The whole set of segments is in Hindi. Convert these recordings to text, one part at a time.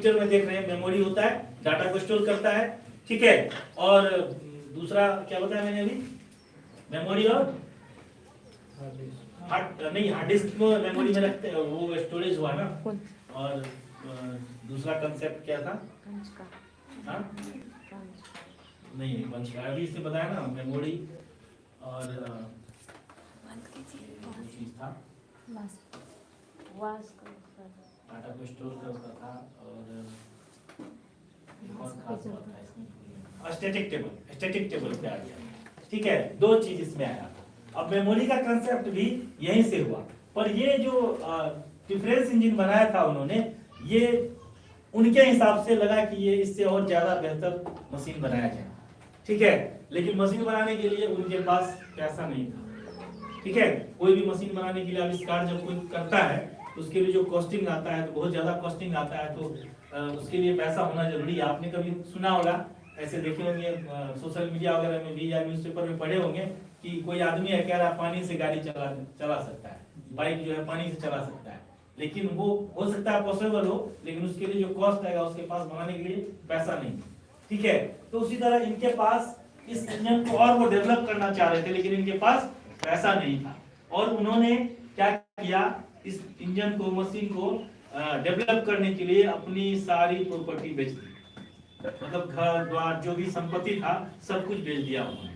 पिक्चर में देख रहे हैं, मेमोरी होता है, डाटा को स्टोर करता है, ठीक है। और दूसरा क्या बताया मैंने अभी, मेमोरी और हार्ड डिस्क को मेमोरी में रखते हैं, वो स्टोरेज हुआ ना। और दूसरा कंसेप्ट क्या था? हाँ नहीं, पंच का अभी इसने बताया ना, मेमोरी और चीज था, डाटा को स्टोर करता था, और एक और खास बात था इसमें, स्टैटिक टेबल पे आ गया, ठीक है। दो चीज इसमें आया। अब मेमोरी का कंसेप्ट भी यहीं से हुआ, पर ये जो डिफरेंस इंजन बनाया था उन्होंने, ये उनके हिसाब से लगा कि ये इससे और ज्यादा बेहतर मशीन बनाया जाए, ठीक है। लेकिन मशीन बनाने के लिए उनके पास पैसा नहीं था, ठीक है। कोई भी मशीन बनाने के लिए आविष्कार जब कोई करता है तो उसके लिए जो कॉस्टिंग आता है, तो बहुत ज्यादा कॉस्टिंग आता है, तो उसके लिए पैसा होना जरूरी है। आपने कभी सुना होगा, ऐसे देखे होंगे सोशल मीडिया वगैरह में भी या न्यूज़पेपर में पढ़े होंगे कि कोई आदमी है कह रहा पानी से गाड़ी चला सकता है, बाइक जो है पानी से चला सकता है, लेकिन वो हो सकता है पॉसिबल हो, लेकिन उसके लिए जो कॉस्ट आएगा उसके पास बनाने के लिए पैसा नहीं, ठीक है। तो उसी तरह इनके पास इस इंजन को और वो डेवलप करना चाह रहे थे, लेकिन इनके पास पैसा नहीं था, और उन्होंने क्या किया, इस इंजन को, मशीन को डेवलप करने के लिए अपनी सारी प्रॉपर्टी बेच दी, मतलब घर द्वार जो भी संपत्ति था सब कुछ बेच दिया उन्होंने,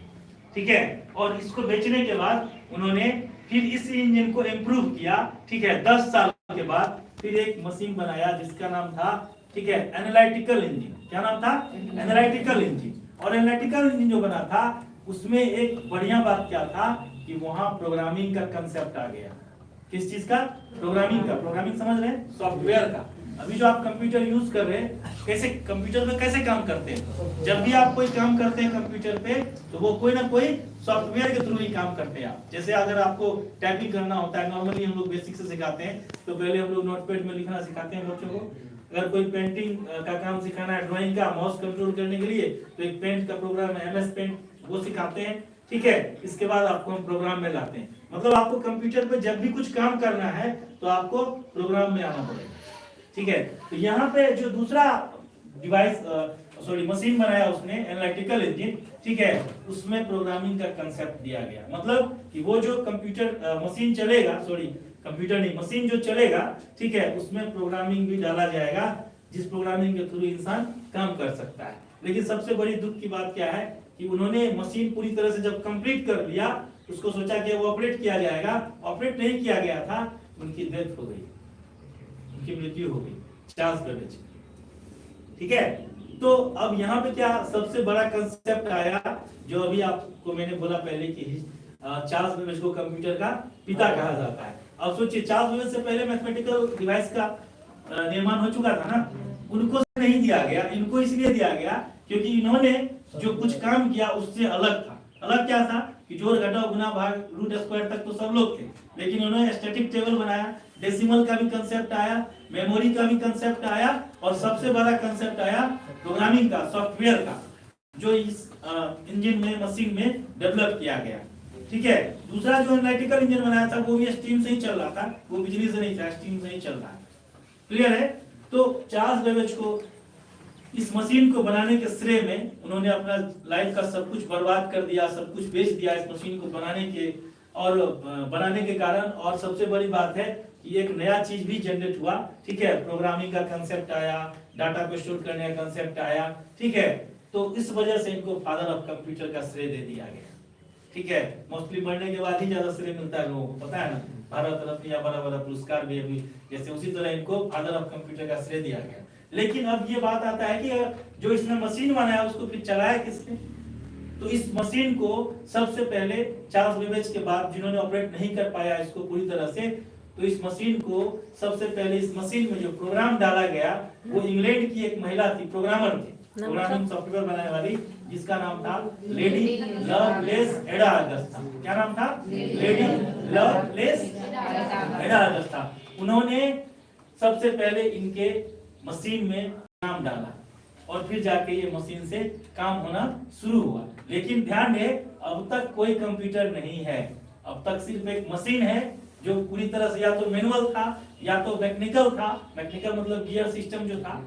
ठीक है। और इसको बेचने के बाद उन्होंने फिर इस इंजन को इम्प्रूव किया, ठीक है। 10 साल के बाद फिर एक मशीन बनाया जिसका नाम था, ठीक है, एनालिटिकल इंजन। क्या नाम था? Analytical engine. और एनालिटिकल इंजन जो बना था उसमें एक बढ़िया बात क्या था कि वहां प्रोग्रामिंग का कंसेप्ट आ गया। किस चीज का? प्रोग्रामिंग का। प्रोग्रामिंग समझ रहे हैं? सॉफ्टवेयर का। अभी जो आप कंप्यूटर यूज कर रहे हैं, कैसे कंप्यूटर में कैसे काम करते हैं? जब भी आप कोई काम करते हैं कंप्यूटर पे, तो वो कोई ना कोई सॉफ्टवेयर के थ्रू ही काम करते हैं आप। जैसे अगर आपको टाइपिंग करना होता है, नॉर्मली हम लोग बेसिक से सिखाते हैं, तो पहले हम लोग नोटपैड में लिखना सिखाते हैं बच्चों को। अगर कोई पेंटिंग का काम सिखाना है, ड्राइंग का, माउस कंट्रोल करने के लिए, तो एक पेंट का प्रोग्राम है MS पेंट, वो सिखाते हैं, ठीक है। इसके बाद आपको हम प्रोग्राम में लाते हैं, मतलब आपको कंप्यूटर पे जब भी कुछ काम करना है तो आपको प्रोग्राम में आना पड़ेगा, ठीक है। तो यहाँ पे जो दूसरा डिवाइस मशीन बनाया उसने, एनालिटिकल इंजन, ठीक है, उसमें प्रोग्रामिंग का कंसेप्ट दिया गया। मतलब कि वो जो कंप्यूटर मशीन चलेगा, कंप्यूटर नहीं, मशीन जो चलेगा, ठीक है, उसमें प्रोग्रामिंग भी डाला जाएगा, जिस प्रोग्रामिंग के थ्रू इंसान काम कर सकता है। लेकिन सबसे बड़ी दुख की बात क्या है कि उन्होंने मशीन पूरी तरह से जब कंप्लीट कर लिया, उसको सोचा कि वो ऑपरेट किया जाएगा, ऑपरेट नहीं किया गया था, उनकी डेथ हो गई, उनकी मृत्यु हो गई, चार्ल्स बेबेज, ठीक है। तो अब यहाँ पे क्या सबसे बड़ा कंसेप्ट आया, जो अभी आपको मैंने बोला पहले कि चार्ल्स बेबेज को कंप्यूटर का पिता कहा जाता है। अब सोचिए, चार्ल्स बेबेज से पहले मैथमेटिकल डिवाइस का निर्माण हो चुका था ना, उनको नहीं दिया गया, इनको इसलिए दिया गया क्योंकि इन्होंने जो कुछ काम किया उससे अलग था। अलग क्या था कि जोड़ घटाव गुना भाग रूट स्क्वायर तक तो सब लोग थे, लेकिन उन्होंने स्टैटिक टेबल बनाया, डेसिमल का भी कंसेप्ट आया, मेमोरी का भी कंसेप्ट आया, और सबसे बड़ा कंसेप्ट आया प्रोग्रामिंग का, सॉफ्टवेयर का, जो इस इंजन में, मशीन में डेवलप किया गया, ठीक है। दूसरा जो एनालिटिकल इंजन बनाया था वो भी स्टीम से ही चल रहा था, वो बिजली से नहीं था, स्टीम से ही चल रहा है, क्लियर है। तो चार्ल्स बेबेज को इस मशीन को बनाने के श्रेय में उन्होंने अपना लाइफ का सब कुछ बर्बाद कर दिया, सब कुछ बेच दिया इस मशीन को बनाने के कारण। और सबसे बड़ी बात है कि एक नया चीज भी जनरेट हुआ, ठीक है, प्रोग्रामिंग का कंसेप्ट आया, डाटा को स्टोर करने का कंसेप्ट आया, ठीक है। तो इस वजह से इनको फादर ऑफ कंप्यूटर का श्रेय दे दिया गया, ठीक है। मोस्टली मरने के बाद ही ज्यादा श्रेय मिलता है लोगों को, पता है ना, भारत रत्न या बड़ा बड़ा पुरस्कार भी अभी जैसे, उसी तरह इनको फादर ऑफ कंप्यूटर का श्रेय दिया गया। लेकिन अब ये बात आता है कि जो इसने मशीन बनाया उसको फिर चलाया किसने? तो इस मशीन को सबसे पहले चार्ल्स बेबेज के बाद, जिन्होंने ऑपरेट नहीं कर पाया इसको पूरी तरह से, तो इस मशीन को सबसे पहले, इस मशीन में जो प्रोग्राम डाला गया वो इंग्लैंड की एक महिला थी, प्रोग्रामर थी, प्रोग्रामिंग सॉफ्टवेयर बनाने वाली, जिसका नाम था लेडी लवलेस एडा अगस्ता। क्या नाम था? लेडी लवलेस एडा अगस्ता। उन्होंने सबसे पहले इनके मशीन में नाम डाला और फिर जाके ये मशीन से काम होना शुरू हुआ। लेकिन ध्यान दे, अब तक कोई कंप्यूटर नहीं है, अब तक सिर्फ एक मशीन है जो पूरी तरह से या तो मैनुअल था या तो मैकेनिकल था। मैकेनिकल मतलब गियर सिस्टम जो था,